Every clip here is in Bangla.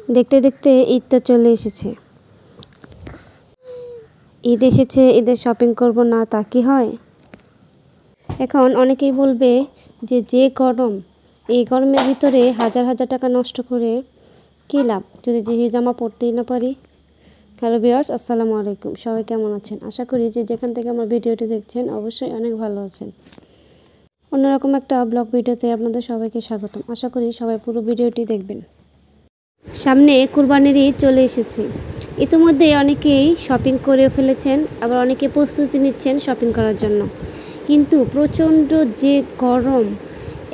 দেখতে দেখতে ঈদ তো চলে এসেছে। ঈদ এসেছে, ঈদের শপিং করব না তা কি হয়? এখন অনেকেই বলবে যে গরম, এই গরমের ভিতরে হাজার হাজার টাকা নষ্ট করে কী লাভ যদি যে জামা পরতেই না পারি। হ্যালো ভিউয়ার্স, আসসালামু আলাইকুম। সবাই কেমন আছেন? আশা করি যে যেখান থেকে আমার ভিডিওটি দেখছেন অবশ্যই অনেক ভালো আছেন। অন্যরকম একটা ব্লগ ভিডিওতে আপনাদের সবাইকে স্বাগতম। আশা করি সবাই পুরো ভিডিওটি দেখবেন। সামনে কুরবানির ঈদ চলে এসেছে। ইতিমধ্যে অনেকেই শপিং করে ফেলেছেন, আবার অনেকে প্রস্তুতি নিচ্ছেন শপিং করার জন্য। কিন্তু প্রচণ্ড যে গরম,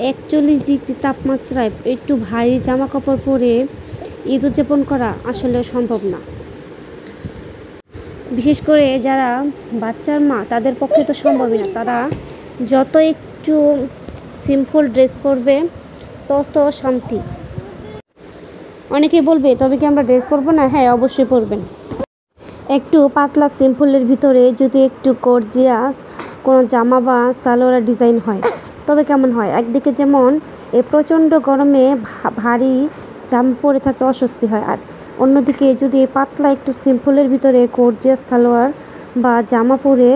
41 ডিগ্রি তাপমাত্রায় একটু ভারী জামা কাপড় পরে ঈদ উদযাপন করা আসলে সম্ভব না। বিশেষ করে যারা বাচ্চার মা, তাদের পক্ষে তো সম্ভবই না। তারা যত একটু সিম্পল ড্রেস পরবে তত শান্তি। অনেকেই বলবে, তবে কি আমরা ড্রেস পরবো না? হ্যাঁ, অবশ্যই পরবেন। একটু পাতলা সিম্পলের ভিতরে যদি একটু গর্জিয়াস কোনো জামা বা সালোয়ার ডিজাইন হয় তবে কেমন হয়? একদিকে যেমন এই প্রচণ্ড গরমে ভারী জামা পরে থাকতে অস্বস্তি হয়, আর অন্যদিকে যদি পাতলা একটু সিম্পলের ভিতরে গর্জিয়াস সালোয়ার বা জামা পরে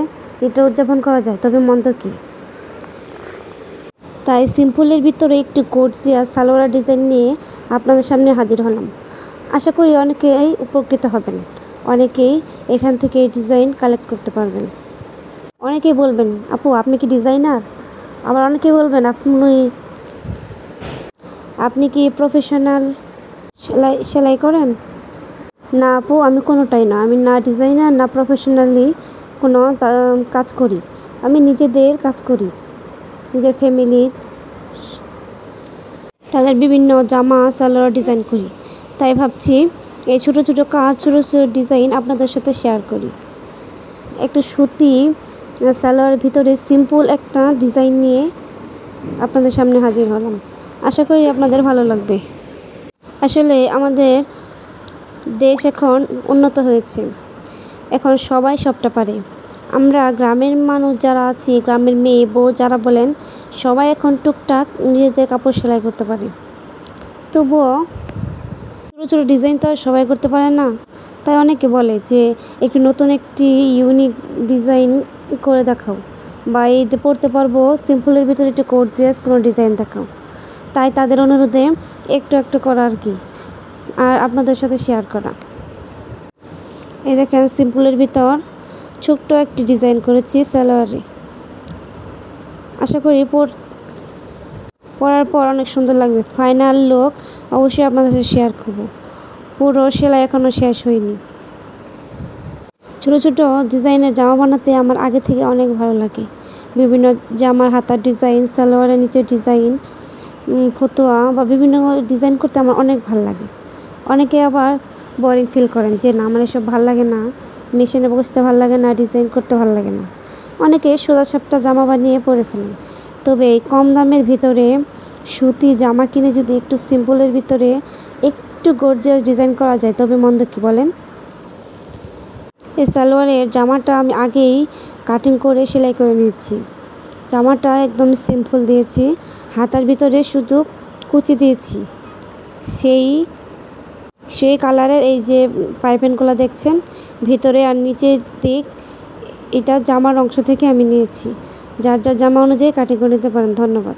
এটা উদযাপন করা যায় তবে মন্দ কী? তাই সিম্পলের ভিতরে একটু গর্জিয়াস সালোয়ার ডিজাইন নিয়ে আপনাদের সামনে হাজির হলাম। আশা করি অনেকেই উপকৃত হবেন, অনেকেই এখান থেকে এই ডিজাইন কালেক্ট করতে পারবেন। অনেকেই বলবেন, আপু আপনি কি ডিজাইনার? আবার অনেকেই বলবেন, আপনি কি প্রফেশনাল সেলাই করেন? না আপু, আমি কোনোটাই না। আমি না ডিজাইনার, না প্রফেশনালি কোনো কাজ করি। আমি নিজেদের কাজ করি, নিজের ফ্যামিলির তাদের বিভিন্ন জামা সালোয়ার ডিজাইন করি। তাই ভাবছি এই ছোটো ছোটো কাজ, ছোটো ছোটো ডিজাইন আপনাদের সাথে শেয়ার করি। একটু সুতি সালোয়ারের ভিতরে সিম্পল একটা ডিজাইন নিয়ে আপনাদের সামনে হাজির হলাম। আশা করি আপনাদের ভালো লাগবে। আসলে আমাদের দেশ এখন উন্নত হয়েছে, এখন সবাই সবটা পারে। আমরা গ্রামের মানুষ যারা আছি, গ্রামের মেয়ে বউ যারা বলেন, সবাই এখন টুকটাক নিজেদের কাপড় সেলাই করতে পারে। তবুও ছোটো ছোটো ডিজাইন তো আর সবাই করতে পারে না। তাই অনেকে বলে যে একটু নতুন একটি ইউনিক ডিজাইন করে দেখাও, বা ঈদে পরতে পারবো সিম্পলের ভিতরে একটু গর্জিয়াস কোনো ডিজাইন দেখাও। তাই তাদের অনুরোধে একটু একটু করা আর কি, আর আপনাদের সাথে শেয়ার করা। এই দেখেন, সিম্পলের ভিতর ছোট্ট একটি ডিজাইন করেছি সালোয়ারে। আশা করি পরার পর অনেক সুন্দর লাগবে। ফাইনাল লুক অবশ্যই আপনাদের সাথে শেয়ার করব। পুরো সেলাই এখনও শেষ হয়নি। ছোটো ছোটো ডিজাইনের জামা বানাতে আমার আগে থেকে অনেক ভালো লাগে। বিভিন্ন জামার হাতার ডিজাইন, সালোয়ারের নিচের ডিজাইন, ফতোয়া বা বিভিন্ন ডিজাইন করতে আমার অনেক ভালো লাগে। অনেকে আবার বোরিং ফিল করেন যে না, আমার এসব ভালো লাগে না, মেশিনে বসতে ভালো লাগে না, ডিজাইন করতে ভালো লাগে না। অনেকে সোজা সাপটা জামা বানিয়ে পরে ফেলেন। তবে এই কম দামের ভিতরে সুতি জামা কিনে যদি একটু সিম্পলের ভিতরে একটু গর্জিয়াস ডিজাইন করা যায় তবে মন্দ কি বলেন? এই সালোয়ারের জামাটা আমি আগেই কাটিং করে সেলাই করে নিয়েছি। জামাটা একদম সিম্পল দিয়েছি, হাতার ভিতরে শুধু কুচি দিয়েছি। সেই কালারের এই যে পাইপেনগুলো দেখছেন ভিতরে আর নিচের দিক, এটা জামার অংশ থেকে আমি নিয়েছি। যার যার জামা অনুযায়ী কাটিং করে নিতে পারেন। ধন্যবাদ।